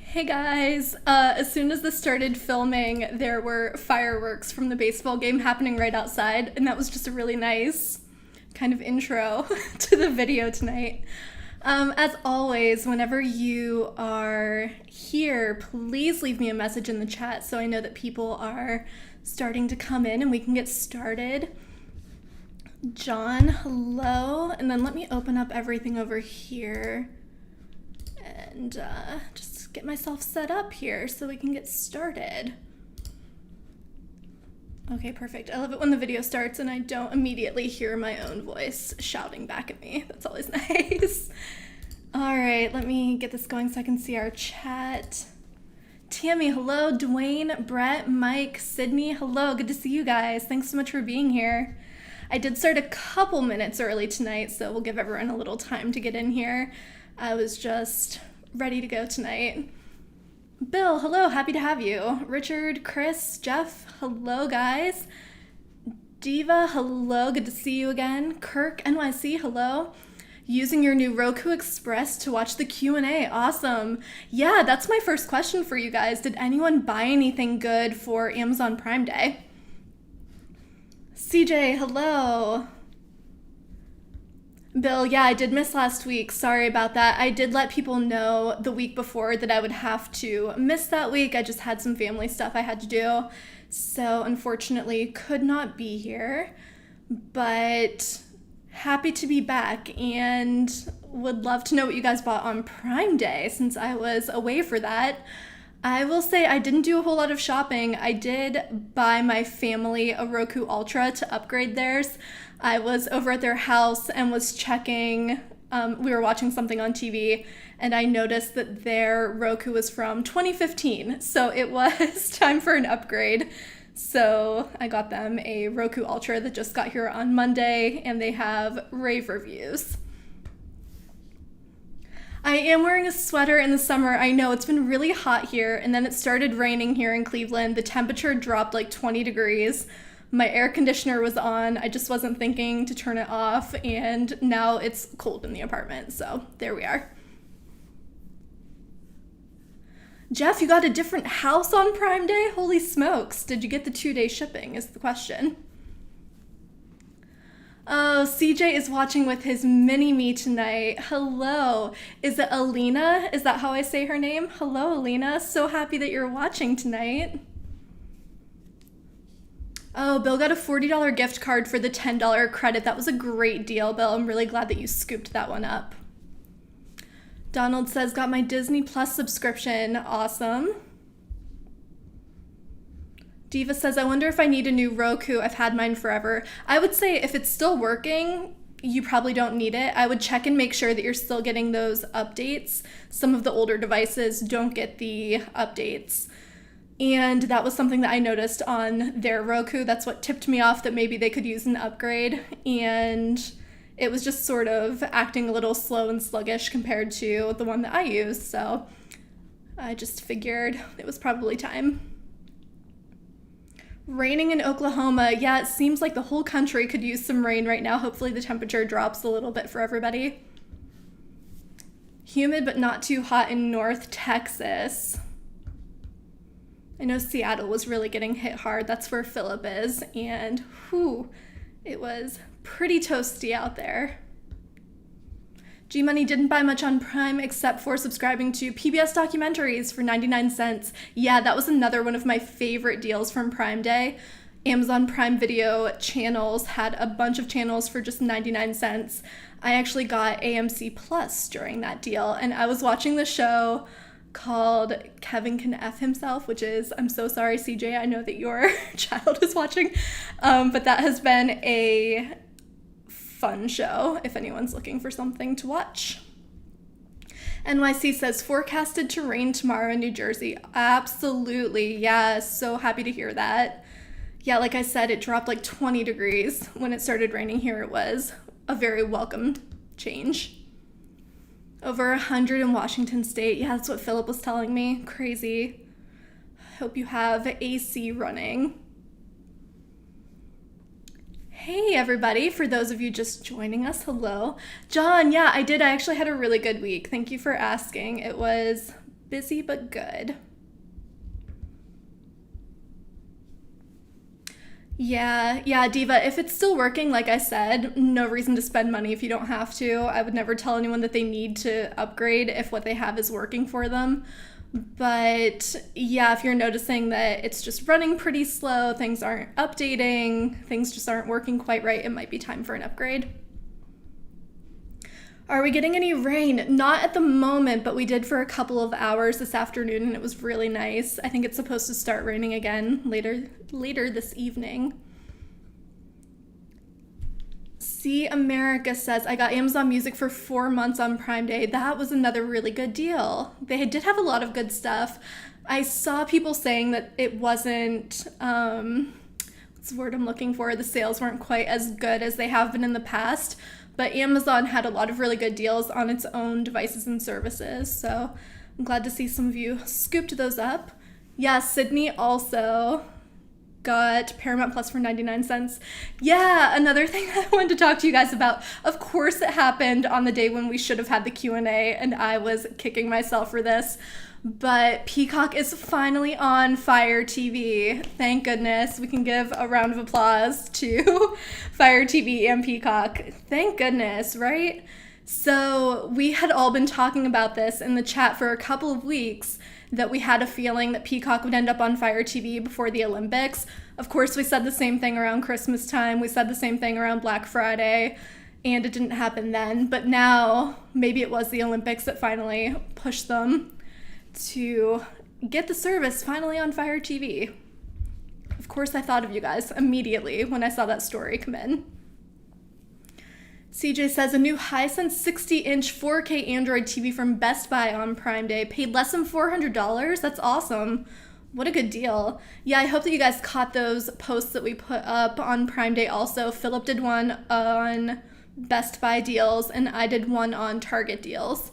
Hey guys, as soon as this started filming, there were fireworks from the baseball game happening right outside, and that was just a really nice kind of intro to the video tonight. As always, whenever you are here, please leave me a message in the chat so I know that people are starting to come in and we can get started. John, hello, and then let me open up everything over here and just get myself set up here so we can get started. Okay, perfect. I love it when the video starts and I don't immediately hear my own voice shouting back at me. That's always nice. All right, let me get this going so I can see our chat. Tammy, hello. Dwayne, Brett, Mike, Sydney, hello. Good to see you guys. Thanks so much for being here. I did start a couple minutes early tonight, so we'll give everyone a little time to get in here. I was just ready to go tonight. Bill, hello, happy to have you. Richard, Chris, Jeff, hello guys. Diva, hello, good to see you again. Kirk, NYC, hello. Using your new Roku Express to watch the Q&A, awesome. Yeah, that's my first question for you guys. Did anyone buy anything good for Amazon Prime Day? CJ, hello. Bill, yeah, I did miss last week. Sorry about that. I did let people know the week before that I would have to miss that week. I just had some family stuff I had to do. So unfortunately could not be here, but happy to be back and would love to know what you guys bought on Prime Day since I was away for that. I will say I didn't do a whole lot of shopping. I did buy my family a Roku Ultra to upgrade theirs. I was over at their house and was checking, we were watching something on TV, and I noticed that their Roku was from 2015, so it was time for an upgrade. So I got them a Roku Ultra that just got here on Monday, and they have rave reviews. I am wearing a sweater in the summer. I know it's been really hot here, and then it started raining here in Cleveland. The temperature dropped like 20 degrees. My air conditioner was on. I just wasn't thinking to turn it off, and now it's cold in the apartment, so there we are. Jeff, you got a different house on Prime Day? Holy smokes. Did you get the 2-day shipping is the question. Oh, CJ is watching with his mini-me tonight. Hello. Is it Alina? Is that how I say her name? Hello, Alina. So happy that you're watching tonight. Oh, Bill got a $40 gift card for the $10 credit. That was a great deal, Bill. I'm really glad that you scooped that one up. Donald says, got my Disney Plus subscription. Awesome. Diva says, I wonder if I need a new Roku. I've had mine forever. I would say if it's still working, you probably don't need it. I would check and make sure that you're still getting those updates. Some of the older devices don't get the updates. And that was something that I noticed on their Roku. That's what tipped me off that maybe they could use an upgrade. And it was just sort of acting a little slow and sluggish compared to the one that I used. So I just figured it was probably time. Raining in Oklahoma. Yeah, it seems like the whole country could use some rain right now. Hopefully the temperature drops a little bit for everybody. Humid but not too hot in North Texas. I know Seattle was really getting hit hard. That's where Philip is. And whew, it was pretty toasty out there. G-Money didn't buy much on Prime except for subscribing to PBS documentaries for 99 cents. Yeah, that was another one of my favorite deals from Prime Day. Amazon Prime Video channels had a bunch of channels for just 99 cents. I actually got AMC Plus during that deal, and I was watching the show called Kevin Can F Himself, which is, I'm so sorry, CJ, I know that your child is watching, but that has been a fun show if anyone's looking for something to watch. NYC says, forecasted to rain tomorrow in New Jersey. Absolutely, yeah, so happy to hear that. Yeah, like I said, it dropped like 20 degrees when it started raining here. It was a very welcome change. Over 100 in Washington State. Yeah, that's what Philip was telling me. Crazy. Hope you have AC running. Hey everybody, for those of you just joining us, hello. John, yeah, I did. I actually had a really good week. Thank you for asking. It was busy but good. Yeah, Diva, if it's still working, like I said, no reason to spend money if you don't have to. I would never tell anyone that they need to upgrade if what they have is working for them. But yeah, if you're noticing that it's just running pretty slow, things aren't updating, things just aren't working quite right, it might be time for an upgrade. Are we getting any rain? Not at the moment, but we did for a couple of hours this afternoon and it was really nice. I think it's supposed to start raining again later this evening. See America says, I got Amazon Music for 4 months on Prime Day. That was another really good deal. They did have a lot of good stuff. I saw people saying that it wasn't, what's the word I'm looking for? The sales weren't quite as good as they have been in the past, but Amazon had a lot of really good deals on its own devices and services. So I'm glad to see some of you scooped those up. Yeah, Sydney also got Paramount Plus for 99 cents. Yeah, another thing that I wanted to talk to you guys about. Of course it happened on the day when we should have had the Q&A and I was kicking myself for this. But Peacock is finally on Fire TV. Thank goodness. We can give a round of applause to Fire TV and Peacock. Thank goodness, right? So we had all been talking about this in the chat for a couple of weeks, that we had a feeling that Peacock would end up on Fire TV before the Olympics. Of course, we said the same thing around Christmas time. We said the same thing around Black Friday, and it didn't happen then. But now, maybe it was the Olympics that finally pushed them to get the service finally on Fire TV. Of course, I thought of you guys immediately when I saw that story come in. CJ says, a new Hisense 60-inch 4K Android TV from Best Buy on Prime Day. Paid less than $400? That's awesome. What a good deal. Yeah, I hope that you guys caught those posts that we put up on Prime Day also. Philip did one on Best Buy deals, and I did one on Target deals.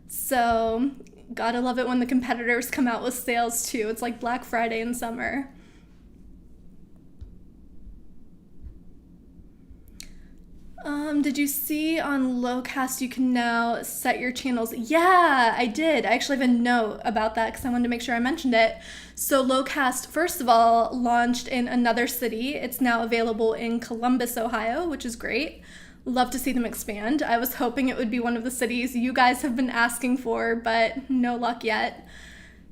So, gotta love it when the competitors come out with sales too. It's like Black Friday in summer. Did you see on Locast you can now set your channels? Yeah, I did. I actually have a note about that because I wanted to make sure I mentioned it. So Locast, first of all, launched in another city. It's now available in Columbus, Ohio, which is great. Love to see them expand. I was hoping it would be one of the cities you guys have been asking for, but no luck yet.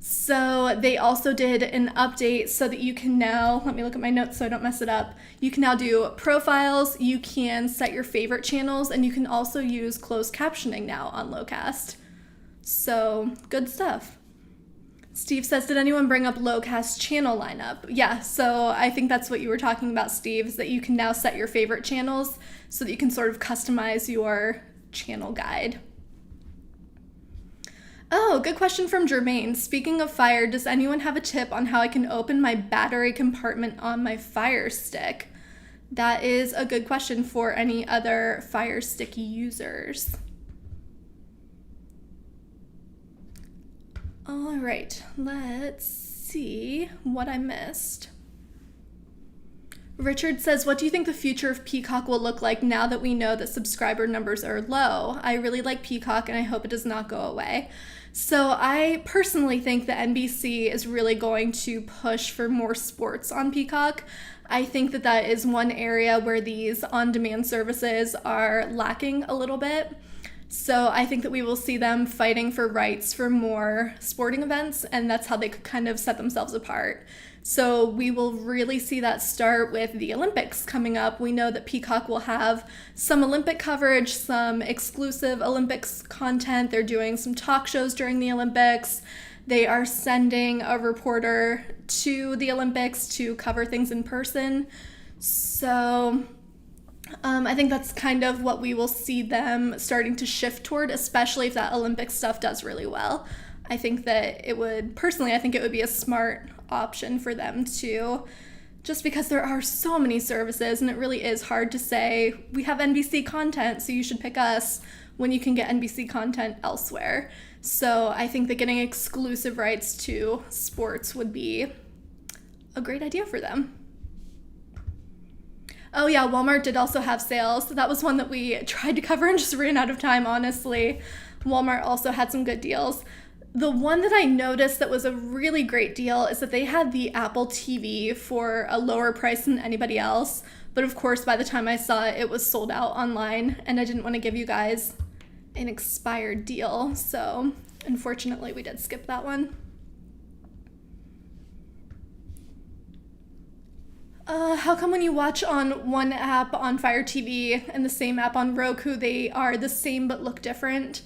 So they also did an update so that you can now, let me look at my notes so I don't mess it up. You can now do profiles, you can set your favorite channels, and you can also use closed captioning now on Locast. So good stuff. Steve says, did anyone bring up Locast channel lineup? Yeah, so I think that's what you were talking about, Steve, is that you can now set your favorite channels so that you can sort of customize your channel guide. Oh, good question from Jermaine. Speaking of Fire, does anyone have a tip on how I can open my battery compartment on my Fire Stick? That is a good question for any other Fire Stick users. All right, let's see what I missed. Richard says, what do you think the future of Peacock will look like now that we know that subscriber numbers are low? I really like Peacock and I hope it does not go away. So I personally think that NBC is really going to push for more sports on Peacock. I think that that is one area where these on-demand services are lacking a little bit. So I think that we will see them fighting for rights for more sporting events, and that's how they could kind of set themselves apart. So we will really see that start with the Olympics coming up. We know that Peacock will have some Olympic coverage, some exclusive Olympics content. They're doing some talk shows during the Olympics. They are sending a reporter to the Olympics to cover things in person. So I think that's kind of what we will see them starting to shift toward, especially if that Olympic stuff does really well. I think that it would, personally, I think it would be a smart option for them to, just because there are so many services and it really is hard to say, we have NBC content, so you should pick us, when you can get NBC content elsewhere. So I think that getting exclusive rights to sports would be a great idea for them. Oh yeah, Walmart did also have sales. That was one that we tried to cover and just ran out of time, honestly. Walmart also had some good deals. The one that I noticed that was a really great deal is that they had the Apple TV for a lower price than anybody else. But of course, by the time I saw it, it was sold out online, and I didn't want to give you guys an expired deal. So unfortunately, we did skip that one. How come when you watch on one app on Fire TV and the same app on Roku, they are the same but look different?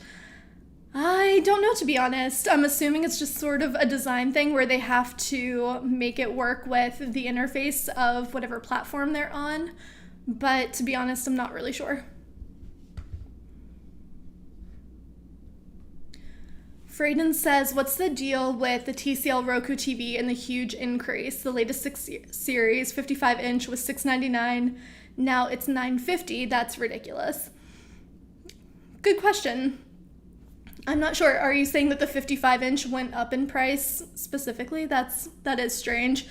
I don't know, to be honest. I'm assuming it's just sort of a design thing where they have to make it work with the interface of whatever platform they're on. But to be honest, I'm not really sure. Frayden says, what's the deal with the TCL Roku TV and the huge increase? The latest 6 series, 55-inch was $699. Now it's $950. That's ridiculous. Good question. I'm not sure. Are you saying that the 55-inch went up in price specifically? That is strange.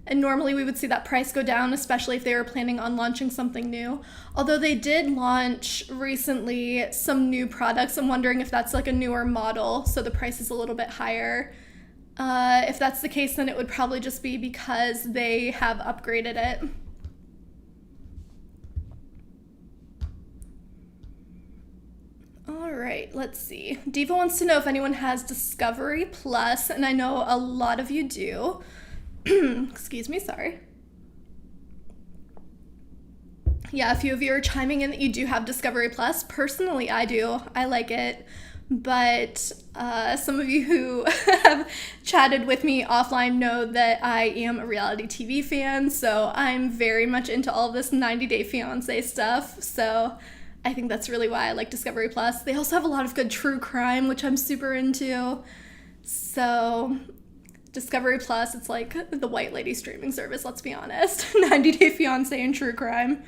And normally we would see that price go down, especially if they were planning on launching something new. Although they did launch recently some new products. I'm wondering if that's like a newer model, so the price is a little bit higher. If that's the case, then it would probably just be because they have upgraded it. All right, let's see. Diva wants to know if anyone has Discovery Plus, and I know a lot of you do. Excuse me, sorry. Yeah, a few of you are chiming in that you do have Discovery Plus. Personally, I do. I like it. But some of you who have chatted with me offline know that I am a reality TV fan, so I'm very much into all of this 90 Day Fiancé stuff. So I think that's really why I like Discovery Plus. They also have a lot of good true crime, which I'm super into. So Discovery Plus, it's like the white lady streaming service, let's be honest. 90 Day Fiancé and true crime.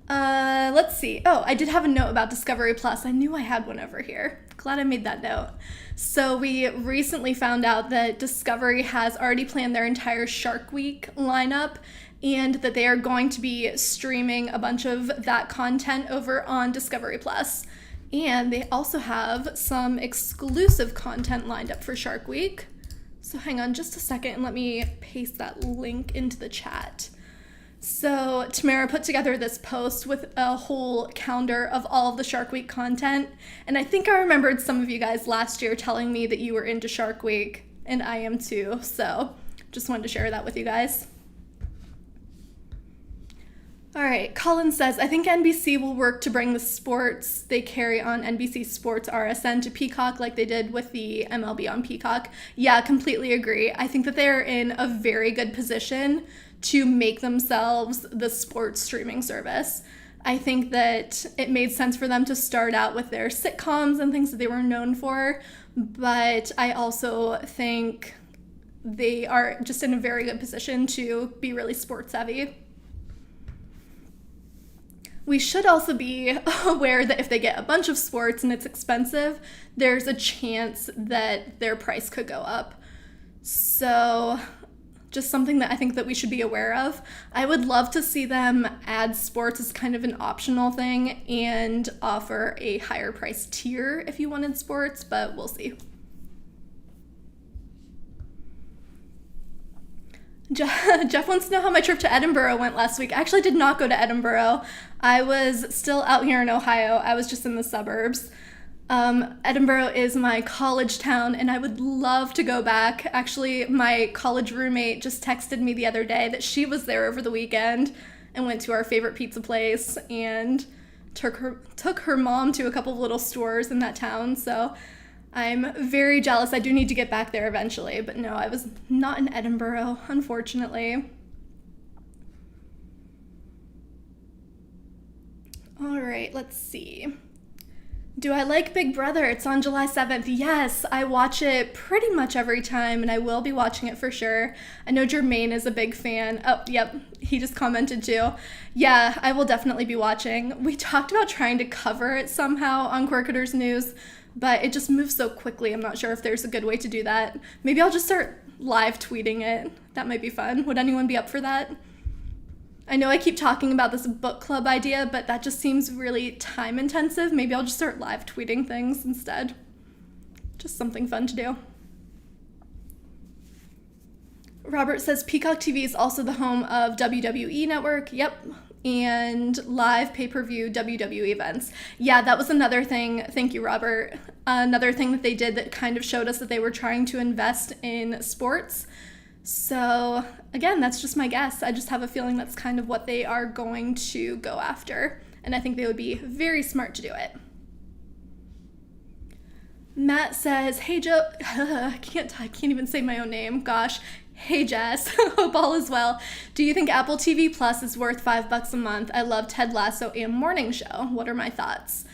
Let's see. Oh, I did have a note about Discovery Plus. I knew I had one over here. Glad I made that note. So we recently found out that Discovery has already planned their entire Shark Week lineup, and that they are going to be streaming a bunch of that content over on Discovery Plus. And they also have some exclusive content lined up for Shark Week. So hang on just a second and let me paste that link into the chat. So Tamara put together this post with a whole calendar of all of the Shark Week content. And I think I remembered some of you guys last year telling me that you were into Shark Week, and I am too. So just wanted to share that with you guys. All right, Colin says, I think NBC will work to bring the sports they carry on NBC Sports RSN to Peacock like they did with the MLB on Peacock. Yeah, completely agree. I think that they're in a very good position to make themselves the sports streaming service. I think that it made sense for them to start out with their sitcoms and things that they were known for, but I also think they are just in a very good position to be really sports savvy. We should also be aware that if they get a bunch of sports and it's expensive, there's a chance that their price could go up. So just something that I think that we should be aware of. I would love to see them add sports as kind of an optional thing and offer a higher price tier if you wanted sports, but we'll see. Jeff wants to know how my trip to Edinburgh went last week. I actually did not go to Edinburgh. I was still out here in Ohio. I was just in the suburbs. Edinburgh is my college town, and I would love to go back. Actually, my college roommate just texted me the other day that she was there over the weekend and went to our favorite pizza place and took her mom to a couple of little stores in that town. So I'm very jealous. I do need to get back there eventually, but no, I was not in Edinburgh, unfortunately. All right, let's see. Do I like Big Brother? It's on July 7th. Yes, I watch it pretty much every time, and I will be watching it for sure. I know Jermaine is a big fan. Oh, yep, he just commented too. Yeah, I will definitely be watching. We talked about trying to cover it somehow on Quirketers News, but it just moves so quickly. I'm not sure if there's a good way to do that. Maybe I'll just start live tweeting it. That might be fun. Would anyone be up for that? I know I keep talking about this book club idea, but that just seems really time intensive. Maybe I'll just start live tweeting things instead. Just something fun to do. Robert says Peacock TV is also the home of WWE Network. Yep. And live pay-per-view WWE events. Yeah, that was another thing. Thank you, Robert. Another thing that they did that kind of showed us that they were trying to invest in sports. So again, that's just my guess. I just have a feeling that's kind of what they are going to go after. And I think they would be very smart to do it. Matt says, hey Joe, I can't even say my own name, gosh. Hey Jess, hope all is well. Do you think Apple TV Plus is worth $5 a month? I love Ted Lasso and Morning Show. What are my thoughts?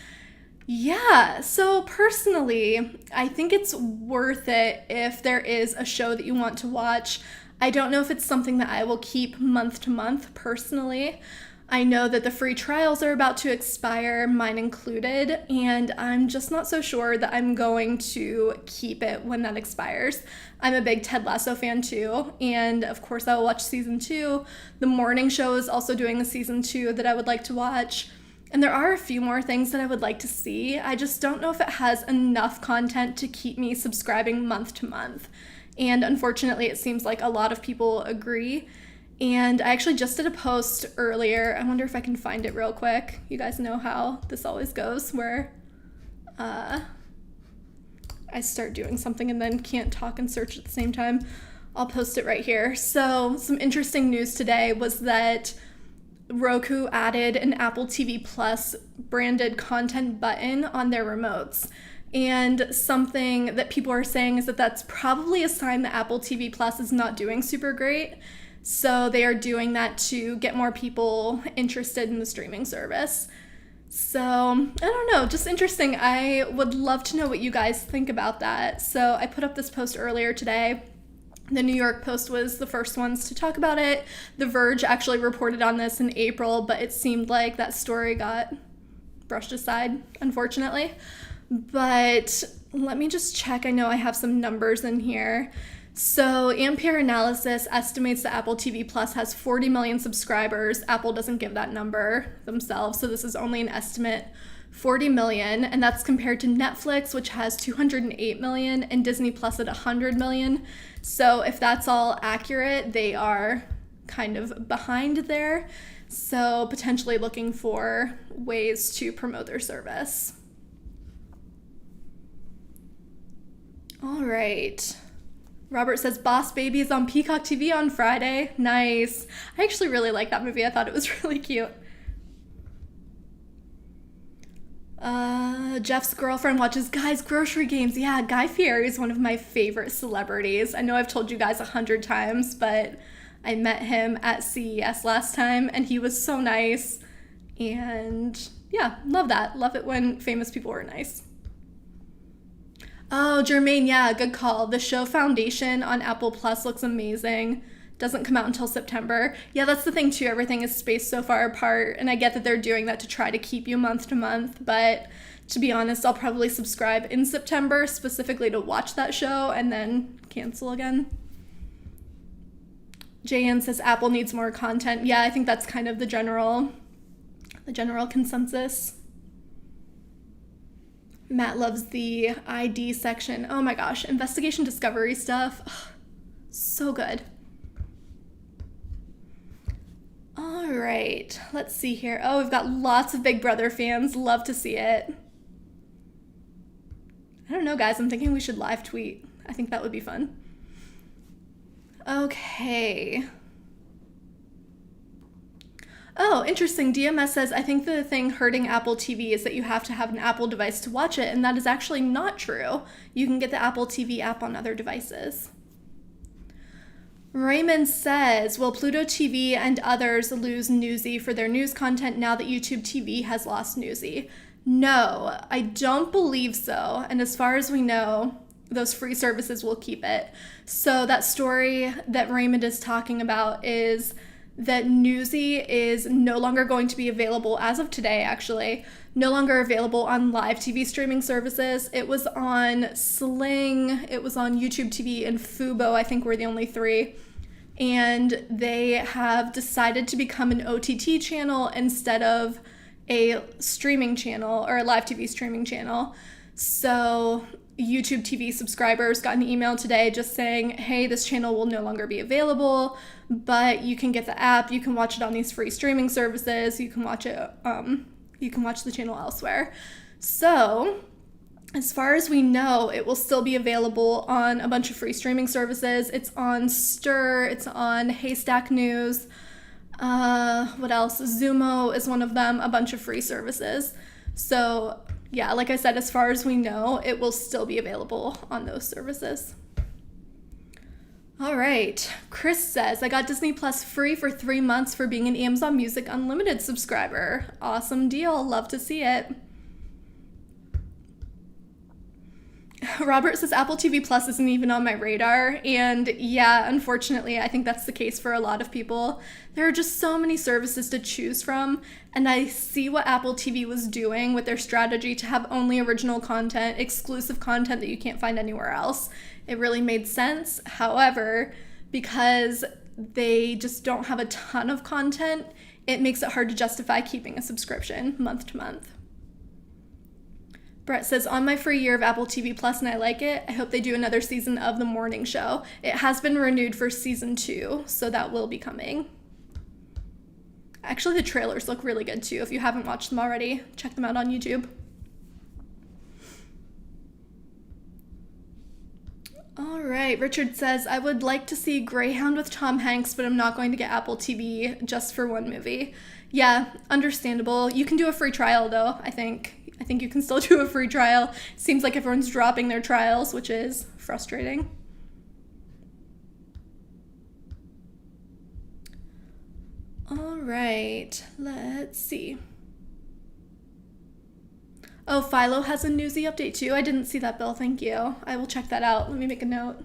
Yeah, so personally, I think it's worth it if there is a show that you want to watch. I don't know if it's something that I will keep month to month personally. I know that the free trials are about to expire, mine included, and I'm just not so sure that I'm going to keep it when that expires. I'm a big Ted Lasso fan too, and of course I will watch season 2. The Morning Show is also doing a season 2 that I would like to watch. And there are a few more things that I would like to see. I just don't know if it has enough content to keep me subscribing month to month. And unfortunately, it seems like a lot of people agree. And I actually just did a post earlier. I wonder if I can find it real quick. You guys know how this always goes, where I start doing something and then can't talk and search at the same time. I'll post it right here. So some interesting news today was that Roku added an Apple TV Plus branded content button on their remotes. And something that people are saying is that that's probably a sign that Apple TV Plus is not doing super great. So they are doing that to get more people interested in the streaming service. So I don't know, just interesting. I would love to know what you guys think about that. So I put up this post earlier today. The New York Post was the first ones to talk about it. The Verge actually reported on this in April, but it seemed like that story got brushed aside, unfortunately. But let me just check. I know I have some numbers in here. So Ampere Analysis estimates that Apple TV Plus has 40 million subscribers. Apple doesn't give that number themselves, so this is only an estimate. 40 million, and that's compared to Netflix, which has 208 million, and Disney Plus at 100 million. So if that's all accurate, they are kind of behind there. So potentially looking for ways to promote their service. All right. Robert says Boss Baby is on Peacock TV on Friday. Nice. I actually really like that movie. I thought it was really cute. Jeff's girlfriend watches Guy's Grocery Games. Yeah, Guy Fieri is one of my favorite celebrities. I know I've told you guys 100 times, but I met him at CES last time, and he was so nice. And yeah, love that. Love it when famous people are nice. Oh, Jermaine, yeah, good call. The show Foundation on Apple Plus looks amazing. Doesn't come out until September. Yeah, that's the thing too. Everything is spaced so far apart, and I get that they're doing that to try to keep you month to month, but to be honest, I'll probably subscribe in September specifically to watch that show and then cancel again. JN says Apple needs more content. Yeah, I think that's kind of the general consensus. Matt loves the ID section. Oh my gosh, investigation discovery stuff. Ugh, so good. All right, let's see here. Oh, we've got lots of Big Brother fans. Love to see it. I don't know, guys. I'm thinking we should live tweet. I think that would be fun. Okay. Oh, interesting. DMS says, I think the thing hurting Apple TV is that you have to have an Apple device to watch it, and that is actually not true. You can get the Apple TV app on other devices. Raymond says, will Pluto TV and others lose Newsy for their news content now that YouTube TV has lost Newsy? No, I don't believe so. And as far as we know, those free services will keep it. So that story that Raymond is talking about is that Newsy is no longer going to be available as of today, actually, no longer available on live TV streaming services. It was on Sling, it was on YouTube TV, and Fubo, I think were the only three. and they have decided to become an OTT channel instead of a streaming channel or a live TV streaming channel. So YouTube TV subscribers got an email today just saying, hey, this channel will no longer be available, but you can get the app, you can watch it on these free streaming services, you can watch it, you can watch the channel elsewhere. So as far as we know, it will still be available on a bunch of free streaming services. It's on Stir, it's on Haystack News, what else? Zumo is one of them, a bunch of free services. So yeah, like I said, as far as we know, it will still be available on those services. All right, Chris says, I got Disney Plus free for 3 months for being an Amazon Music Unlimited subscriber. Awesome deal, love to see it. Robert says Apple TV Plus isn't even on my radar, and yeah, unfortunately, I think that's the case for a lot of people. There are just so many services to choose from, and I see what Apple TV was doing with their strategy to have only original content, exclusive content that you can't find anywhere else. It really made sense. However, because they just don't have a ton of content, it makes it hard to justify keeping a subscription month to month. Brett says, on my free year of Apple TV Plus and I like it, I hope they do another season of The Morning Show. It has been renewed for season 2, so that will be coming. Actually, the trailers look really good too. If you haven't watched them already, check them out on YouTube. All right, Richard says, I would like to see Greyhound with Tom Hanks, but I'm not going to get Apple TV just for one movie. Yeah, understandable. You can do a free trial though, I think you can still do a free trial. Seems like everyone's dropping their trials, which is frustrating. All right, let's see. Oh, Philo has a Newsy update too. I didn't see that, Bill. Thank you. I will check that out. Let me make a note.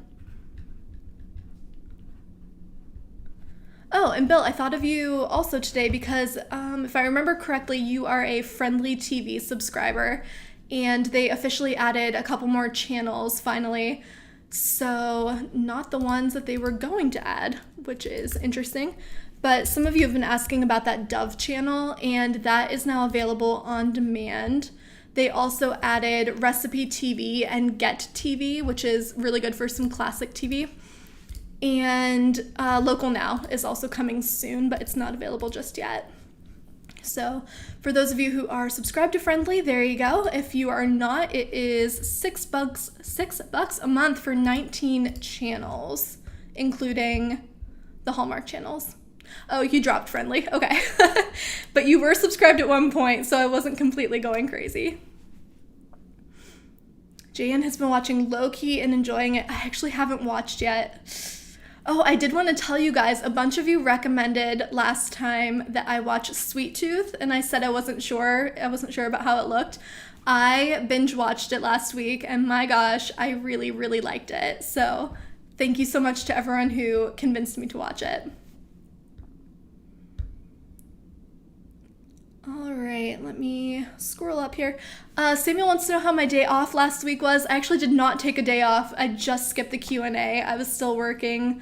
Oh, and Bill, I thought of you also today because if I remember correctly, you are a Friendly TV subscriber, and they officially added a couple more channels finally. So not the ones that they were going to add, which is interesting. But some of you have been asking about that Dove channel, and that is now available on demand. They also added Recipe TV and Get TV, which is really good for some classic TV. And Local Now is also coming soon, but it's not available just yet. So for those of you who are subscribed to Friendly, there you go. If you are not, it is $6 a month for 19 channels, including the Hallmark channels. Oh, you dropped Friendly. Okay. But you were subscribed at one point, so I wasn't completely going crazy. Jan has been watching Loki and enjoying it. I actually haven't watched yet. Oh, I did want to tell you guys, a bunch of you recommended last time that I watch Sweet Tooth, and I said I wasn't sure about how it looked. I binge watched it last week, and my gosh, I really, really liked it. So thank you so much to everyone who convinced me to watch it. All right, let me scroll up here. Samuel wants to know how my day off last week was. I actually did not take a day off. I just skipped the Q&A. I was still working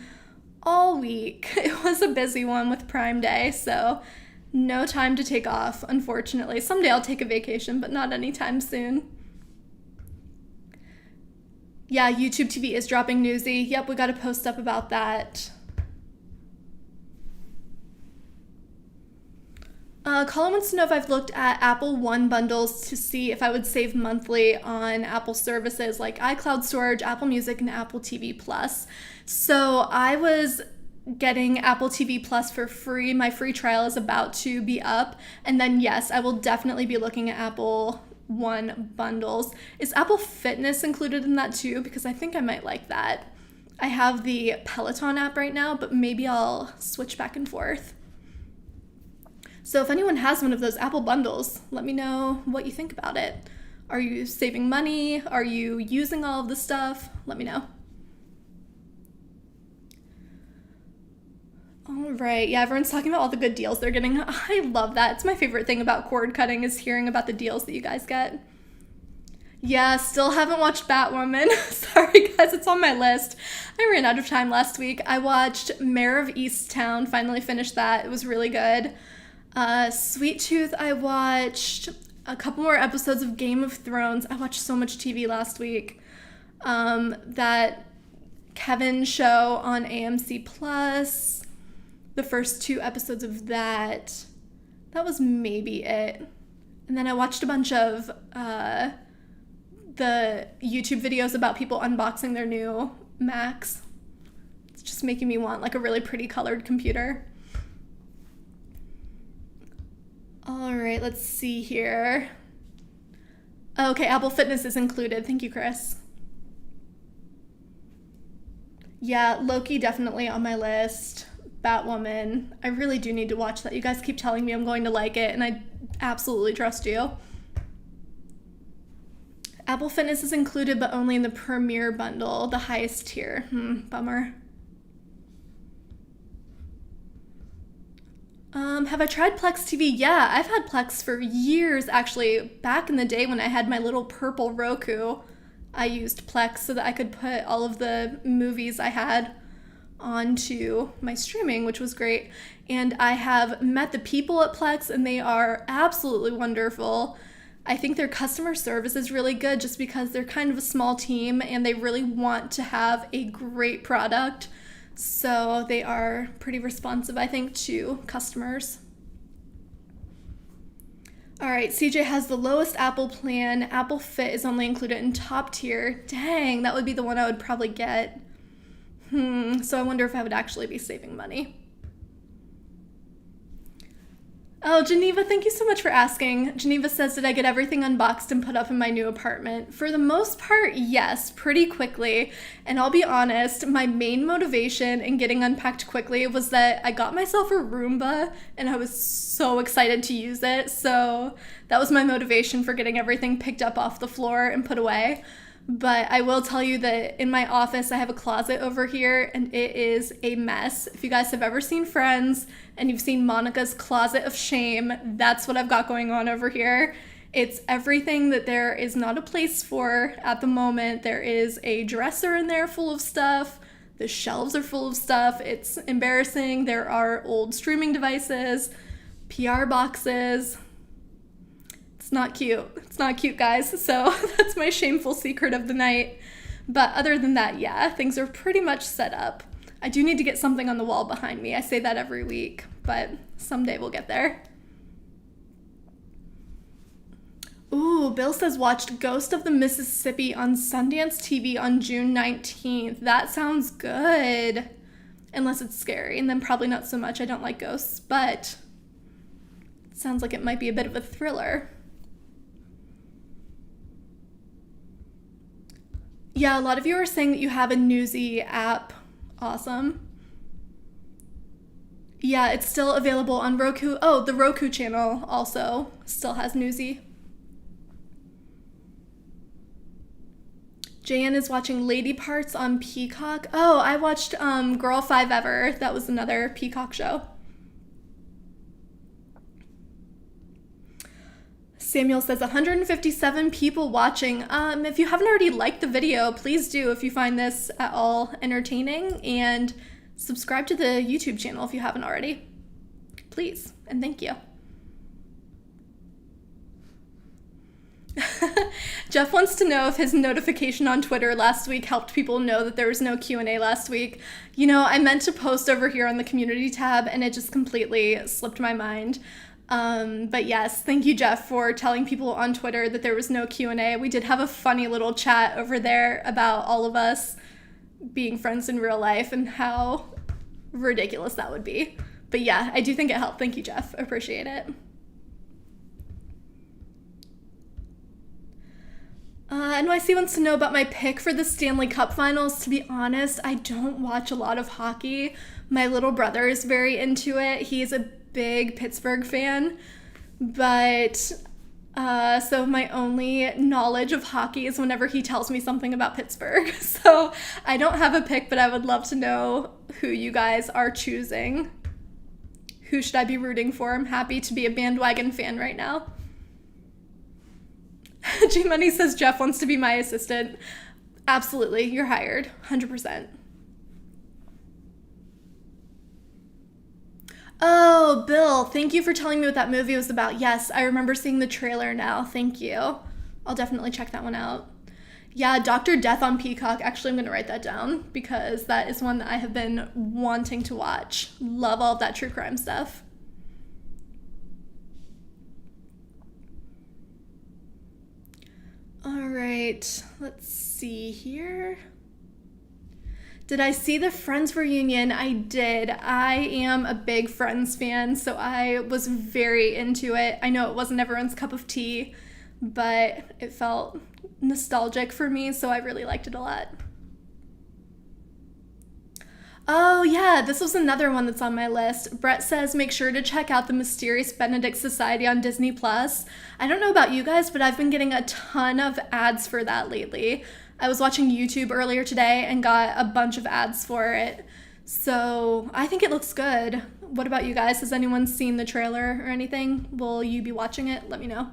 all week. It was a busy one with Prime Day, so no time to take off, unfortunately. Someday I'll take a vacation, but not anytime soon. Yeah, YouTube TV is dropping Newsy. Yep, we got a post up about that. Colin wants to know if I've looked at Apple One bundles to see if I would save monthly on Apple services like iCloud storage, Apple Music, and Apple TV Plus. So I was getting Apple TV Plus for free. My free trial is about to be up. And then yes, I will definitely be looking at Apple One bundles. Is Apple Fitness included in that too? Because I think I might like that. I have the Peloton app right now, but maybe I'll switch back and forth. So if anyone has one of those Apple bundles, let me know what you think about it. Are you saving money? Are you using all of the stuff? Let me know. All right, yeah, everyone's talking about all the good deals they're getting. I love that. It's my favorite thing about cord cutting is hearing about the deals that you guys get. Yeah, still haven't watched Batwoman. Sorry, guys, it's on my list. I ran out of time last week. I watched Mayor of Easttown, finally finished that. It was really good. Sweet Tooth, I watched a couple more episodes of Game of Thrones. I watched so much TV last week. That Kevin show on AMC Plus, the first 2 episodes of that. That was maybe it. And then I watched a bunch of the YouTube videos about people unboxing their new Macs. It's just making me want like a really pretty colored computer. All right, let's see here. Okay, Apple Fitness is included. Thank you, Chris. Yeah, Loki definitely on my list. Batwoman. I really do need to watch that. You guys keep telling me I'm going to like it, and I absolutely trust you. Apple Fitness is included, but only in the Premier bundle, the highest tier. Bummer. Have I tried Plex TV? Yeah, I've had Plex for years, actually. Back in the day when I had my little purple Roku, I used Plex so that I could put all of the movies I had onto my streaming, which was great. And I have met the people at Plex, and they are absolutely wonderful. I think their customer service is really good just because they're kind of a small team and they really want to have a great product. So they are pretty responsive, I think, to customers. All right, CJ has the lowest Apple plan. Apple Fit is only included in top tier. Dang, that would be the one I would probably get. So I wonder if I would actually be saving money. Oh, Geneva, thank you so much for asking. Geneva says, did I get everything unboxed and put up in my new apartment? For the most part, yes, pretty quickly. And I'll be honest, my main motivation in getting unpacked quickly was that I got myself a Roomba and I was so excited to use it. So that was my motivation for getting everything picked up off the floor and put away. But I will tell you that in my office, I have a closet over here and it is a mess. If you guys have ever seen Friends and you've seen Monica's closet of shame, that's what I've got going on over here. It's everything that there is not a place for at the moment. There is a dresser in there full of stuff. The shelves are full of stuff. It's embarrassing. There are old streaming devices, PR boxes. It's not cute. It's not cute, guys. So that's my shameful secret of the night. But other than that, yeah, things are pretty much set up. I do need to get something on the wall behind me. I say that every week, but someday we'll get there. Ooh, Bill says watched Ghost of the Mississippi on Sundance TV on June 19th. That sounds good. Unless it's scary, and then probably not so much. I don't like ghosts, but it sounds like it might be a bit of a thriller. Yeah, a lot of you are saying that you have a Newsy app. Awesome. Yeah, it's still available on Roku. Oh, the Roku channel also still has Newsy. Jan is watching Lady Parts on Peacock. Oh, I watched Girl 5 Ever. That was another Peacock show. Samuel says 157 people watching. If you haven't already liked the video, please do if you find this at all entertaining, and subscribe to the YouTube channel if you haven't already. Please, and thank you. Jeff wants to know if his notification on Twitter last week helped people know that there was no Q&A last week. You know, I meant to post over here on the community tab and it just completely slipped my mind. But yes, thank you, Jeff, for telling people on Twitter that there was no Q&A. We did have a funny little chat over there about all of us being friends in real life and how ridiculous that would be. But yeah, I do think it helped. Thank you, Jeff. I appreciate it. NYC wants to know about my pick for the Stanley Cup Finals. To be honest, I don't watch a lot of hockey. My little brother is very into it. He's a big Pittsburgh fan, but so my only knowledge of hockey is whenever he tells me something about Pittsburgh. So I don't have a pick, but I would love to know who you guys are choosing. Who should I be rooting for? I'm happy to be a bandwagon fan right now. G Money says Jeff wants to be my assistant. Absolutely, you're hired, 100%. Oh, Bill, thank you for telling me what that movie was about. Yes, I remember seeing the trailer now. Thank you. I'll definitely check that one out. Yeah, Dr. Death on Peacock. Actually, I'm going to write that down because that is one that I have been wanting to watch. Love all of that true crime stuff. All right, let's see here. Did I see the Friends reunion? I did. I am a big Friends fan, so I was very into it. I know it wasn't everyone's cup of tea, but it felt nostalgic for me, so I really liked it a lot. Oh yeah, this was another one that's on my list. Brett says make sure to check out the Mysterious Benedict Society on Disney Plus. I don't know about you guys, but I've been getting a ton of ads for that lately. I was watching YouTube earlier today and got a bunch of ads for it. So I think it looks good. What about you guys? Has anyone seen the trailer or anything? Will you be watching it? Let me know.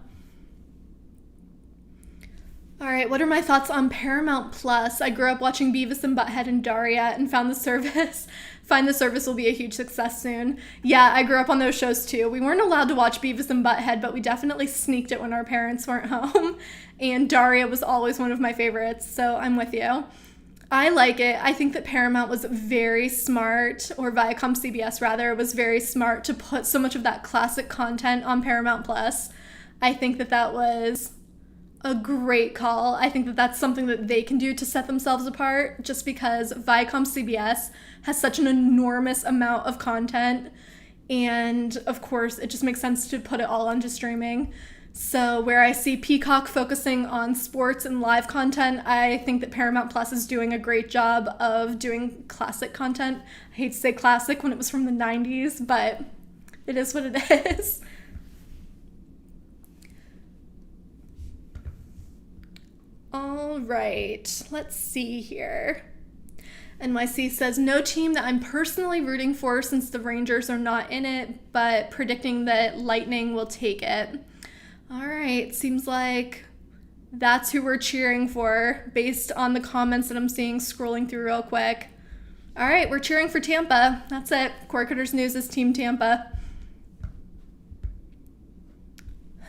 All right, what are my thoughts on Paramount Plus? I grew up watching Beavis and Butthead and Daria and find the service will be a huge success soon. Yeah, I grew up on those shows too. We weren't allowed to watch Beavis and Butthead, but we definitely sneaked it when our parents weren't home. And Daria was always one of my favorites, so I'm with you. I like it. I think that Paramount was very smart, or Viacom CBS rather, was very smart to put so much of that classic content on Paramount Plus. I think that that was a great call. I think that that's something that they can do to set themselves apart, just because Viacom CBS has such an enormous amount of content, and of course it just makes sense to put it all onto streaming. So where I see Peacock focusing on sports and live content, I think that Paramount Plus is doing a great job of doing classic content. I hate to say classic when it was from the 90s, but it is what it is. All right, let's see here. NYC says, no team that I'm personally rooting for since the Rangers are not in it, but predicting that Lightning will take it. All right, seems like that's who we're cheering for based on the comments that I'm seeing scrolling through real quick. All right, we're cheering for Tampa. That's it. Cord Cutters News is Team Tampa.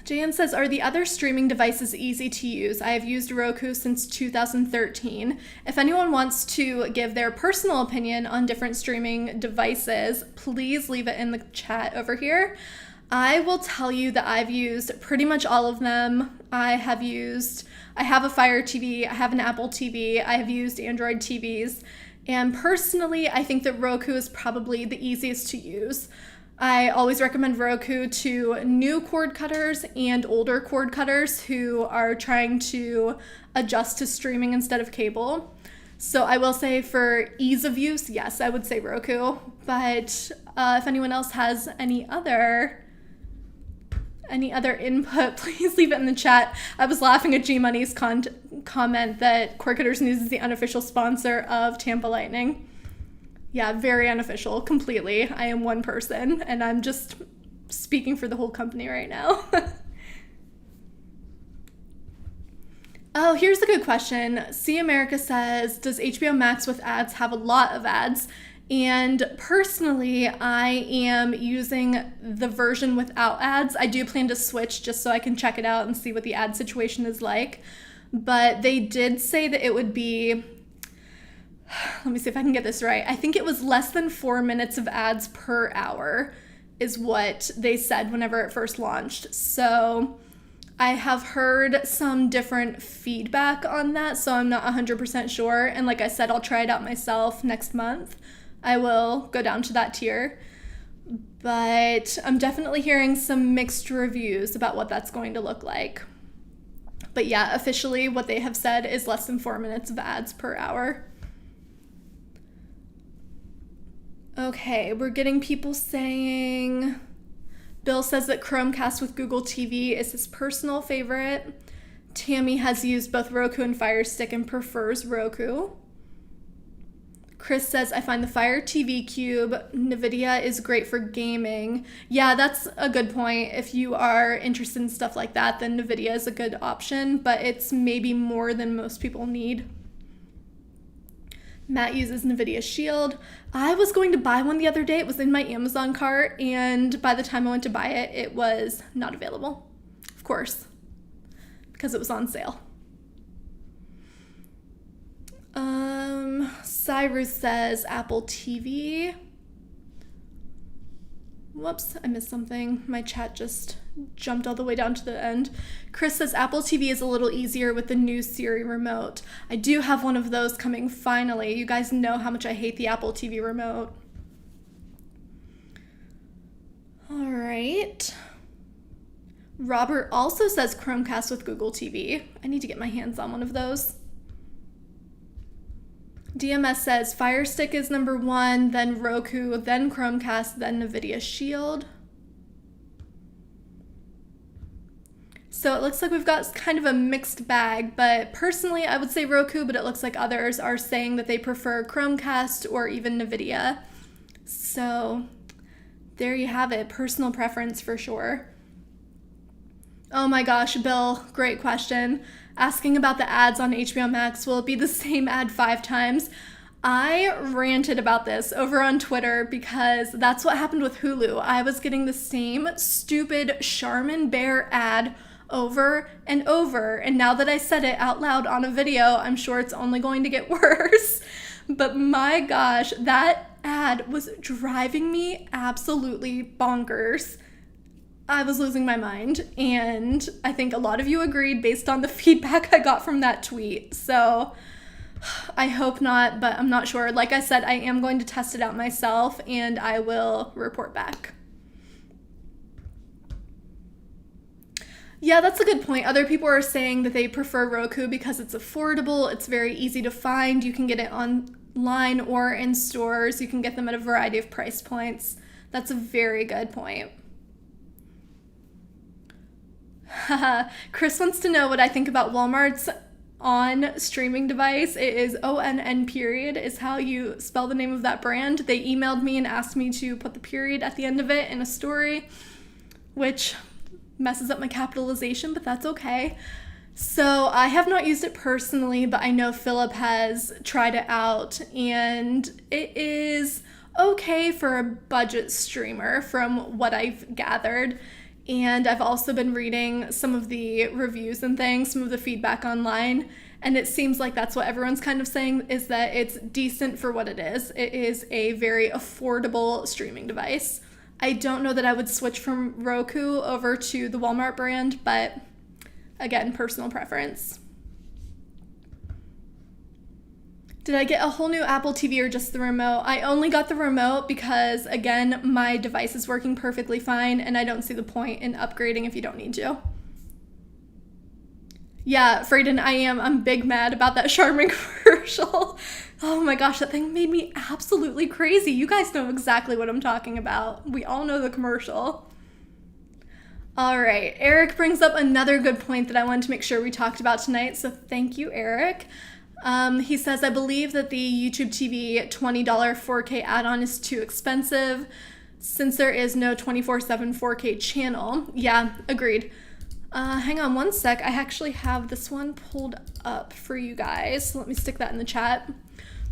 Jan says, are the other streaming devices easy to use? I have used Roku since 2013. If anyone wants to give their personal opinion on different streaming devices, please leave it in the chat over here. I will tell you that I've used pretty much all of them. I have a Fire TV, I have an Apple TV, I have used Android TVs, and personally, I think that Roku is probably the easiest to use. I always recommend Roku to new cord cutters and older cord cutters who are trying to adjust to streaming instead of cable. So I will say for ease of use, yes, I would say Roku. But if anyone else has any other input, please leave it in the chat. I was laughing at G Money's comment that Cord Cutters News is the unofficial sponsor of Tampa Lightning. Yeah, very unofficial, completely. I am one person, and I'm just speaking for the whole company right now. Oh, here's a good question. See America says, does HBO Max with ads have a lot of ads? And personally, I am using the version without ads. I do plan to switch just so I can check it out and see what the ad situation is like. But they did say that it would be, let me see if I can get this right. I think it was less than 4 minutes of ads per hour is what they said whenever it first launched. So I have heard some different feedback on that, so I'm not 100% sure. And like I said, I'll try it out myself next month. I will go down to that tier. But I'm definitely hearing some mixed reviews about what that's going to look like. But yeah, officially what they have said is less than 4 minutes of ads per hour. Okay, we're getting people saying, Bill says that Chromecast with Google TV is his personal favorite. Tammy has used both Roku and Fire Stick and prefers Roku. Chris says, I find the Fire TV Cube. NVIDIA is great for gaming. Yeah, that's a good point. If you are interested in stuff like that, then NVIDIA is a good option, but it's maybe more than most people need. Matt uses NVIDIA Shield. I was going to buy one the other day. It was in my Amazon cart, and by the time I went to buy it, it was not available. Of course, because it was on sale. Cyrus says Apple TV. Whoops, I missed something. My chat just jumped all the way down to the end. Chris says Apple TV is a little easier with the new Siri remote. I do have one of those coming finally. You guys know how much I hate the Apple TV remote. All right. Robert also says Chromecast with Google TV. I need to get my hands on one of those. DMS says Fire Stick is number 1, then Roku, then Chromecast, then NVIDIA Shield. So it looks like we've got kind of a mixed bag, but personally I would say Roku, but it looks like others are saying that they prefer Chromecast or even NVIDIA. So there you have it, personal preference for sure. Oh my gosh, Bill, great question. Asking about the ads on HBO Max, will it be the same ad 5 times? I ranted about this over on Twitter because that's what happened with Hulu. I was getting the same stupid Charmin Bear ad over and over, and now that I said it out loud on a video, I'm sure it's only going to get worse. But my gosh, that ad was driving me absolutely bonkers. I was losing my mind, and I think a lot of you agreed based on the feedback I got from that tweet. So I hope not, but I'm not sure. Like I said, I am going to test it out myself, and I will report back. Yeah, that's a good point. Other people are saying that they prefer Roku because it's affordable, it's very easy to find, you can get it online or in stores, you can get them at a variety of price points. That's a very good point. Chris wants to know what I think about Walmart's on streaming device. It is ONN period is how you spell the name of that brand. They emailed me and asked me to put the period at the end of it in a story, which messes up my capitalization, but that's okay. So I have not used it personally, but I know Philip has tried it out, and it is okay for a budget streamer from what I've gathered. And I've also been reading some of the reviews and things, some of the feedback online, and it seems like that's what everyone's kind of saying, is that it's decent for what it is. It is a very affordable streaming device. I don't know that I would switch from Roku over to the Walmart brand, but again, personal preference. Did I get a whole new Apple TV or just the remote? I only got the remote because, again, my device is working perfectly fine and I don't see the point in upgrading if you don't need to. Yeah, Frayden, I'm big mad about that Charmin commercial. Oh my gosh, that thing made me absolutely crazy. You guys know exactly what I'm talking about. We all know the commercial. All right, Eric brings up another good point that I wanted to make sure we talked about tonight, so thank you, Eric. He says, I believe that the YouTube TV $20 4K add-on is too expensive since there is no 24/7 4K channel. Yeah, agreed. Hang on one sec. I actually have this one pulled up for you guys. So let me stick that in the chat.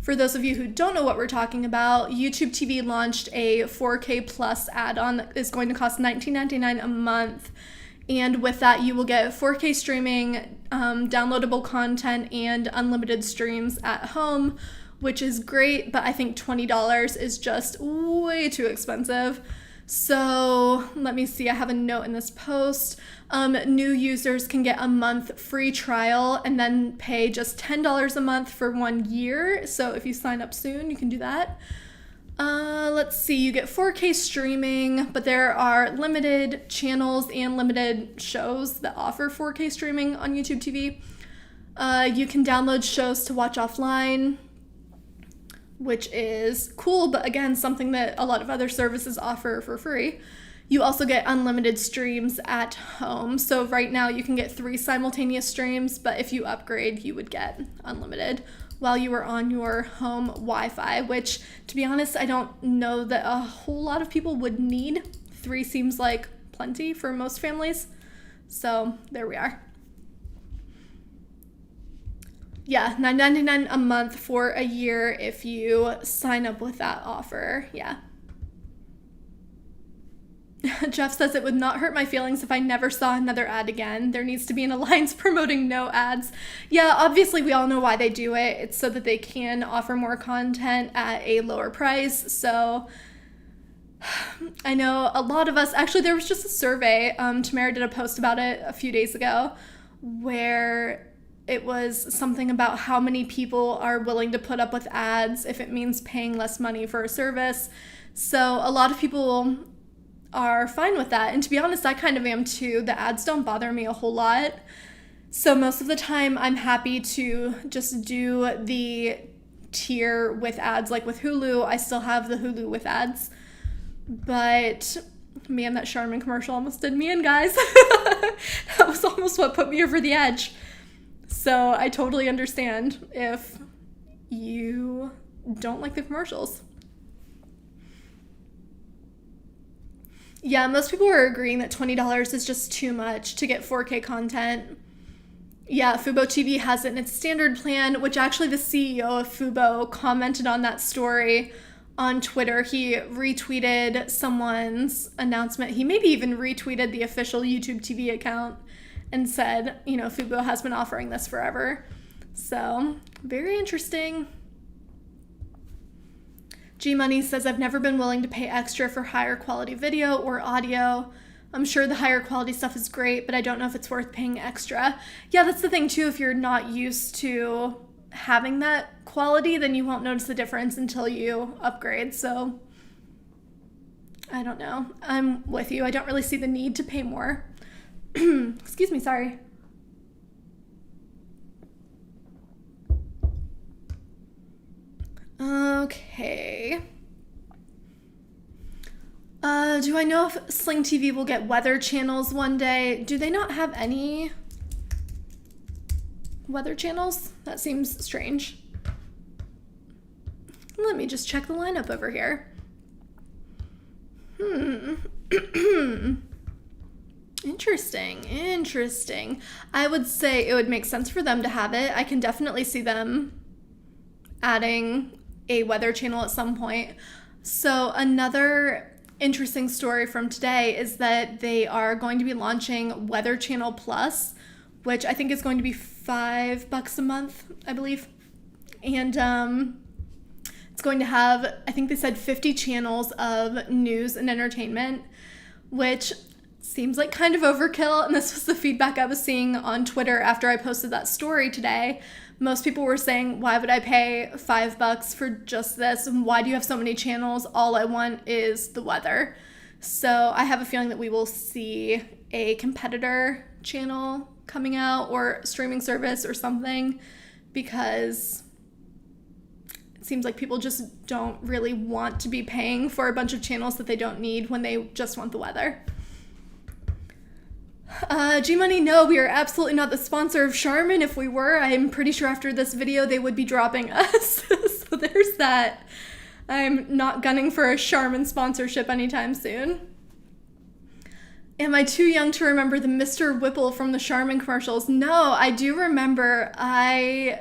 For those of you who don't know what we're talking about, YouTube TV launched a 4K Plus add-on that is going to cost $19.99 a month. And with that, you will get 4K streaming, downloadable content, and unlimited streams at home, which is great, but I think $20 is just way too expensive. So let me see, I have a note in this post. New users can get a month free trial and then pay just $10 a month for 1 year. So if you sign up soon, you can do that. Let's see, you get 4K streaming, but there are limited channels and limited shows that offer 4K streaming on YouTube TV. You can download shows to watch offline, which is cool, but again, something that a lot of other services offer for free. You also get unlimited streams at home. So right now you can get 3 simultaneous streams, but if you upgrade, you would get unlimited, while you were on your home Wi-Fi, which, to be honest, I don't know that a whole lot of people would need. 3 seems like plenty for most families. So there we are. Yeah, $9.99 a month for a year if you sign up with that offer. Yeah. Jeff says it would not hurt my feelings if I never saw another ad again. There needs to be an alliance promoting no ads. Yeah, obviously we all know why they do it. It's so that they can offer more content at a lower price. So I know a lot of us, actually there was just a survey, Tamara did a post about it a few days ago, where it was something about how many people are willing to put up with ads if it means paying less money for a service. So a lot of people are fine with that. And to be honest, I kind of am too. The ads don't bother me a whole lot. So most of the time I'm happy to just do the tier with ads. Like with Hulu, I still have the Hulu with ads. But man, that Charmin commercial almost did me in, guys. That was almost what put me over the edge. So I totally understand if you don't like the commercials. Yeah, most people are agreeing that $20 is just too much to get 4K content. Yeah, Fubo TV has it in its standard plan, which actually the CEO of Fubo commented on that story on Twitter. He retweeted someone's announcement. He maybe even retweeted the official YouTube TV account and said, you know, Fubo has been offering this forever. So, very interesting. G-Money says, I've never been willing to pay extra for higher quality video or audio. I'm sure the higher quality stuff is great, but I don't know if it's worth paying extra. Yeah, that's the thing too. If you're not used to having that quality, then you won't notice the difference until you upgrade. So I don't know. I'm with you. I don't really see the need to pay more. Excuse me, sorry. Okay. Do I know if Sling TV will get weather channels one day? Do they not have any weather channels? That seems strange. Let me just check the lineup over here. Interesting. I would say it would make sense for them to have it. I can definitely see them adding a weather channel at some point. So another interesting story from today is that they are going to be launching Weather Channel Plus, which I think is going to be $5 a month, I believe. And it's going to have, I think they said 50 channels of news and entertainment, which seems like kind of overkill. And this was the feedback I was seeing on Twitter after I posted that story today. Most people were saying, why would I pay $5 for just this? And why do you have so many channels? All I want is the weather. So I have a feeling that we will see a competitor channel coming out or streaming service or something, because it seems like people just don't really want to be paying for a bunch of channels that they don't need when they just want the weather. G-Money, no, we are absolutely not the sponsor of Charmin. If we were, I'm pretty sure after this video they would be dropping us. So there's that. I'm not gunning for a Charmin sponsorship anytime soon. Am I too young to remember the Mr. Whipple from the Charmin commercials? No, I do remember. I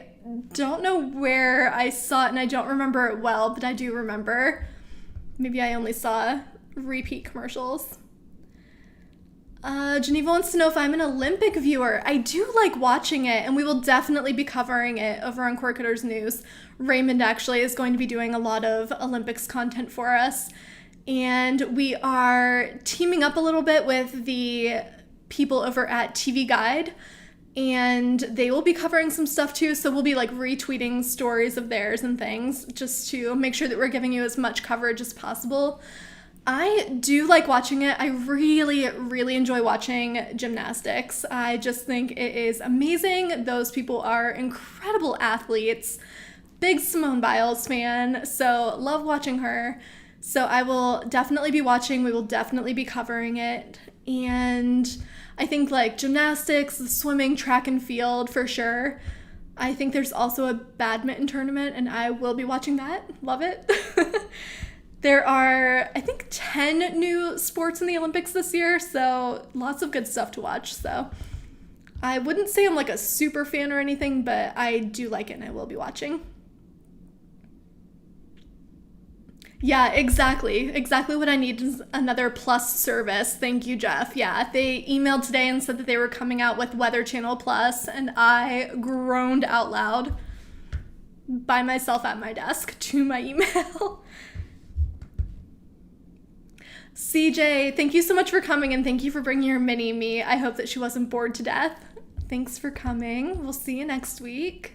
don't know where I saw it and I don't remember it well, but I do remember. Maybe I only saw repeat commercials. Geneva wants to know if I'm an Olympic viewer. I do like watching it, and we will definitely be covering it over on Corkador's News. Raymond actually is going to be doing a lot of Olympics content for us, and we are teaming up a little bit with the people over at TV Guide, and they will be covering some stuff too, so we'll be like retweeting stories of theirs and things just to make sure that we're giving you as much coverage as possible. I do like watching it. I really enjoy watching gymnastics. I just think it is amazing. Those people are incredible athletes. Big Simone Biles fan, so love watching her. So I will definitely be watching. We will definitely be covering it. And I think like gymnastics, swimming, track and field for sure. I think there's also a badminton tournament, and I will be watching that. Love it. There are, I think, 10 new sports in the Olympics this year, so lots of good stuff to watch. So I wouldn't say I'm like a super fan or anything, but I do like it and I will be watching. Yeah, exactly. Exactly what I need is another Plus service. Thank you, Jeff. Yeah, they emailed today and said that they were coming out with Weather Channel Plus, and I groaned out loud by myself at my desk to my email. CJ, thank you so much for coming, and thank you for bringing your mini me. I hope that she wasn't bored to death. Thanks for coming. We'll see you next week.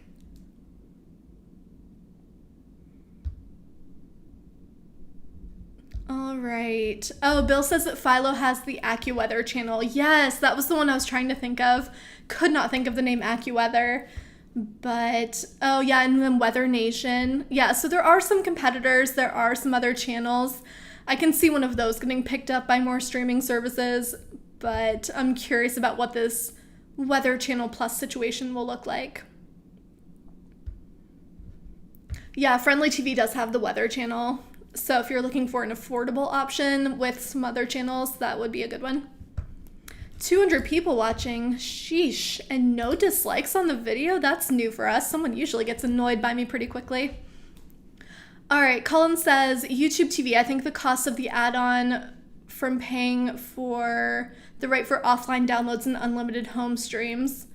All right. Oh, Bill says that Philo has the AccuWeather channel. Yes, that was the one I was trying to think of. Could not think of the name AccuWeather. But, oh yeah, and then Weather Nation. Yeah, so there are some competitors. There are some other channels. I can see one of those getting picked up by more streaming services, but I'm curious about what this Weather Channel Plus situation will look like. Yeah, Friendly TV does have the Weather Channel. So if you're looking for an affordable option with some other channels, that would be a good one. 200 people watching, sheesh, and no dislikes on the video? That's new for us. Someone usually gets annoyed by me pretty quickly. All right, Colin says, YouTube TV, I think the cost of the add-on from paying for the right for offline downloads and unlimited home streams.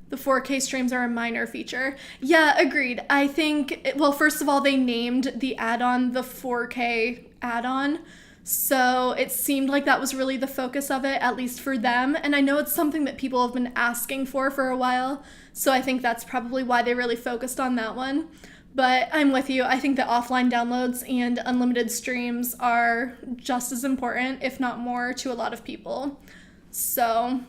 The 4K streams are a minor feature. Yeah, agreed. I think, well, first of all, they named the add-on the 4K add-on. So it seemed like that was really the focus of it, at least for them. And I know it's something that people have been asking for a while. So I think that's probably why they really focused on that one. But I'm with you. I think that offline downloads and unlimited streams are just as important, if not more, to a lot of people. So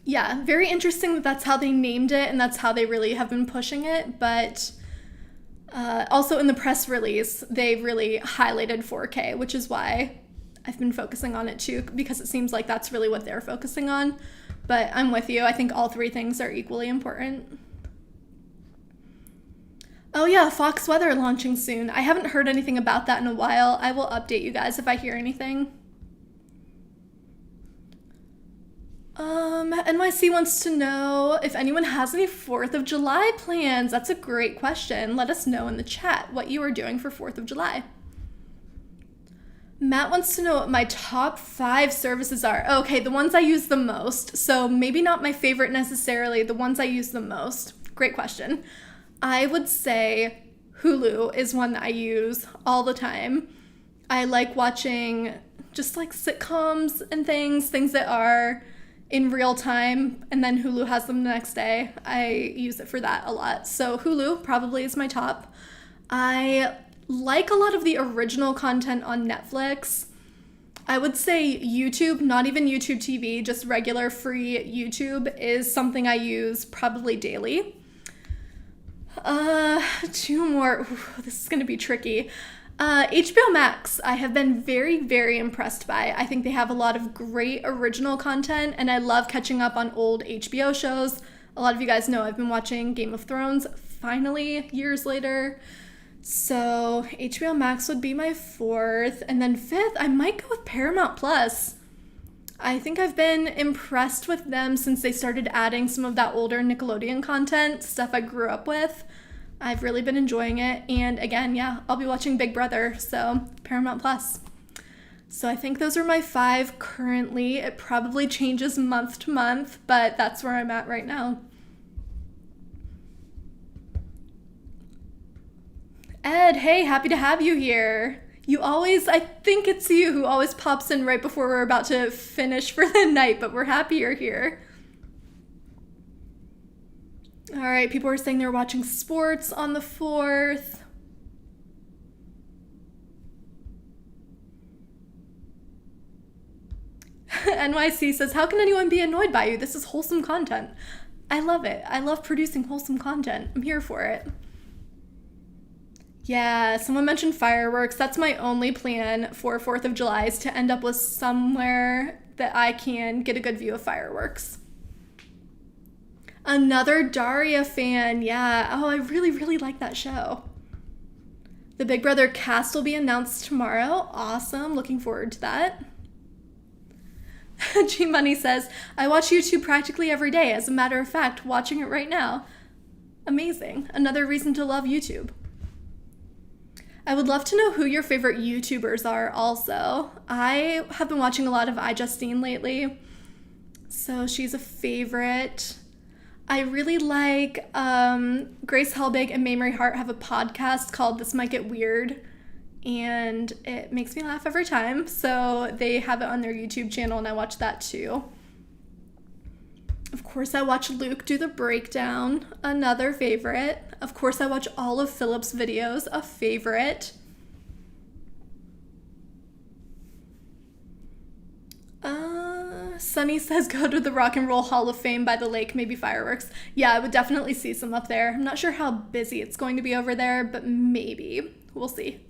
yeah, very interesting that that's how they named it and that's how they really have been pushing it. But also in the press release, they really highlighted 4K, which is why I've been focusing on it too, because it seems like that's really what they're focusing on. But I'm with you. I think all three things are equally important. Oh yeah, Fox Weather launching soon. I haven't heard anything about that in a while. I will update you guys if I hear anything. NYC wants to know if anyone has any 4th of July plans. That's a great question. Let us know in the chat what you are doing for 4th of July. Matt wants to know what my top 5 services are. Okay, the ones I use the most. So maybe not my favorite necessarily, the ones I use the most. Great question. I would say Hulu is one that I use all the time. I like watching just like sitcoms and things that are in real time, and then Hulu has them the next day. I use it for that a lot. So Hulu probably is my top. I like a lot of the original content on Netflix. I would say YouTube, not even YouTube TV, just regular free YouTube is something I use probably daily. 2 more. Ooh, this is gonna be tricky. HBO Max, I have been very, very impressed by. I think they have a lot of great original content, and I love catching up on old HBO shows. A lot of you guys know I've been watching Game of Thrones, finally, years later. So HBO Max would be my 4th, and then 5th, I might go with Paramount Plus. I think I've been impressed with them since they started adding some of that older Nickelodeon content, stuff I grew up with. I've really been enjoying it. And again, yeah, I'll be watching Big Brother, so Paramount Plus. So I think those are my 5 currently. It probably changes month to month, but that's where I'm at right now. Ed, hey, happy to have you here. You always, I think it's you who always pops in right before we're about to finish for the night, but we're happy you're here. All right, people are saying they're watching sports on the 4th. NYC says, how can anyone be annoyed by you? This is wholesome content. I love it. I love producing wholesome content. I'm here for it. Yeah, someone mentioned fireworks. That's my only plan for 4th of July, is to end up with somewhere that I can get a good view of fireworks. Another Daria fan. Yeah. Oh, I really, really like that show. The Big Brother cast will be announced tomorrow. Awesome. Looking forward to that. G Money says, I watch YouTube practically every day. As a matter of fact, watching it right now. Amazing. Another reason to love YouTube. I would love to know who your favorite YouTubers are also. I have been watching a lot of iJustine lately, so she's a favorite. I really like Grace Helbig and Mamrie Hart have a podcast called This Might Get Weird, and it makes me laugh every time, so they have it on their YouTube channel, and I watch that too. Of course, I watch Luke do the breakdown, another favorite. Of course, I watch all of Philip's videos, a favorite. Sunny says go to the Rock and Roll Hall of Fame by the lake, maybe fireworks. Yeah, I would definitely see some up there. I'm not sure how busy it's going to be over there, but maybe. We'll see.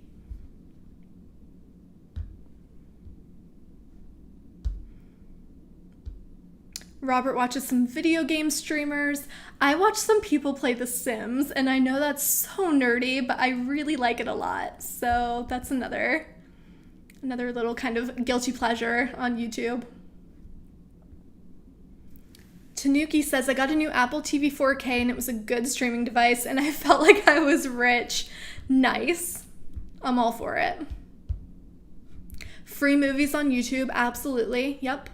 Robert watches some video game streamers. I watch some people play The Sims, and I know that's so nerdy, but I really like it a lot. So that's another little kind of guilty pleasure on YouTube. Tanuki says, I got a new Apple TV 4K and it was a good streaming device and I felt like I was rich. Nice. I'm all for it. Free movies on YouTube, absolutely. Yep.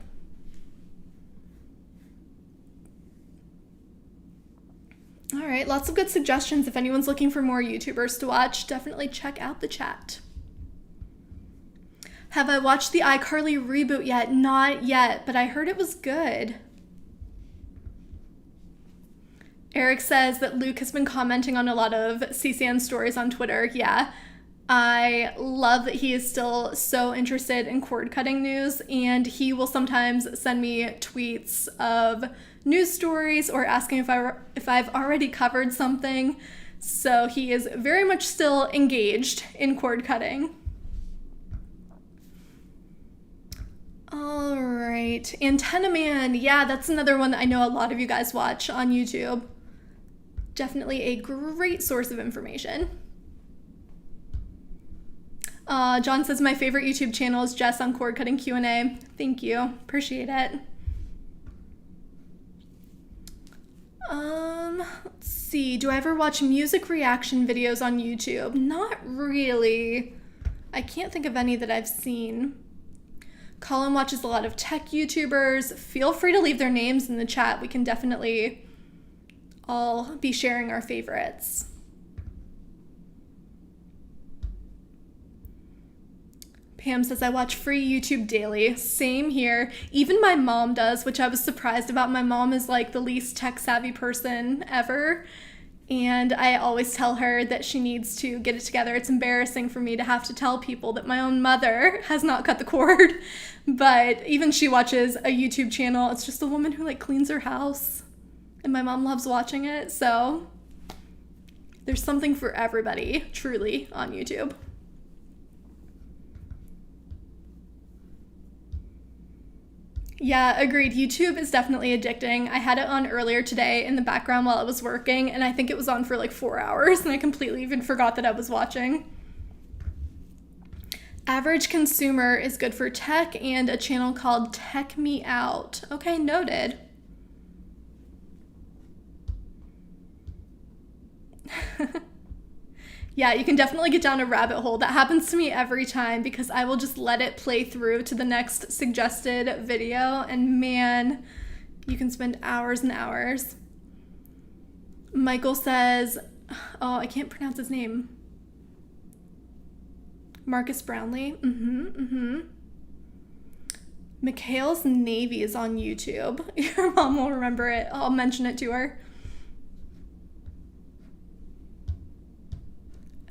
All right, lots of good suggestions. If anyone's looking for more YouTubers to watch, definitely check out the chat. Have I watched the iCarly reboot yet? Not yet, but I heard it was good. Eric says that Luke has been commenting on a lot of CCN stories on Twitter. Yeah, I love that he is still so interested in cord cutting news, and he will sometimes send me tweets of news stories or asking if I've already covered something. So he is very much still engaged in cord cutting. All right, Antenna Man. Yeah, that's another one that I know a lot of you guys watch on YouTube. Definitely a great source of information. John says my favorite YouTube channel is Jess on cord cutting Q&A. Thank you, appreciate it. Let's see, do I ever watch music reaction videos on YouTube? Not really. I can't think of any that I've seen. Colin watches a lot of tech YouTubers. Feel free to leave their names in the chat. We can definitely all be sharing our favorites. Pam says, I watch free YouTube daily. Same here. Even my mom does, which I was surprised about. My mom is like the least tech savvy person ever. And I always tell her that she needs to get it together. It's embarrassing for me to have to tell people that my own mother has not cut the cord. But even she watches a YouTube channel. It's just a woman who like cleans her house. And my mom loves watching it. So there's something for everybody, truly, on YouTube. Yeah, agreed. YouTube is definitely addicting. I had it on earlier today in the background while I was working, and I think it was on for like 4 hours, and I completely even forgot that I was watching. Average Consumer is good for tech, and a channel called Tech Me Out. Okay, noted. Yeah, you can definitely get down a rabbit hole. That happens to me every time because I will just let it play through to the next suggested video, and man, you can spend hours and hours. Michael says, oh, I can't pronounce his name. Marcus Brownlee. Mikhail's Navy is on YouTube. Your mom will remember it. I'll mention it to her.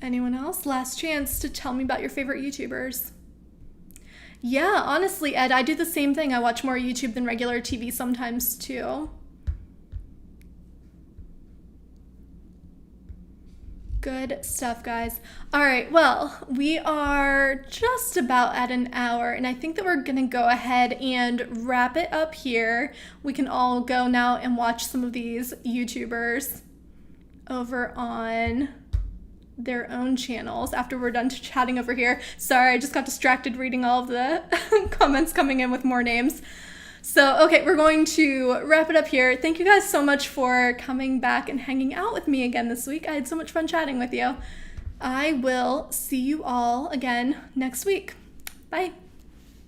Anyone else? Last chance to tell me about your favorite YouTubers. Yeah, honestly, Ed, I do the same thing. I watch more YouTube than regular TV sometimes too. Good stuff, guys. All right, well, we are just about at an hour, and I think that we're gonna go ahead and wrap it up here. We can all go now and watch some of these YouTubers over on their own channels after we're done chatting over here. Sorry, I just got distracted reading all of the comments coming in with more names. So, okay, we're going to wrap it up here. Thank you guys so much for coming back and hanging out with me again this week. I had so much fun chatting with you. I will see you all again next week. Bye.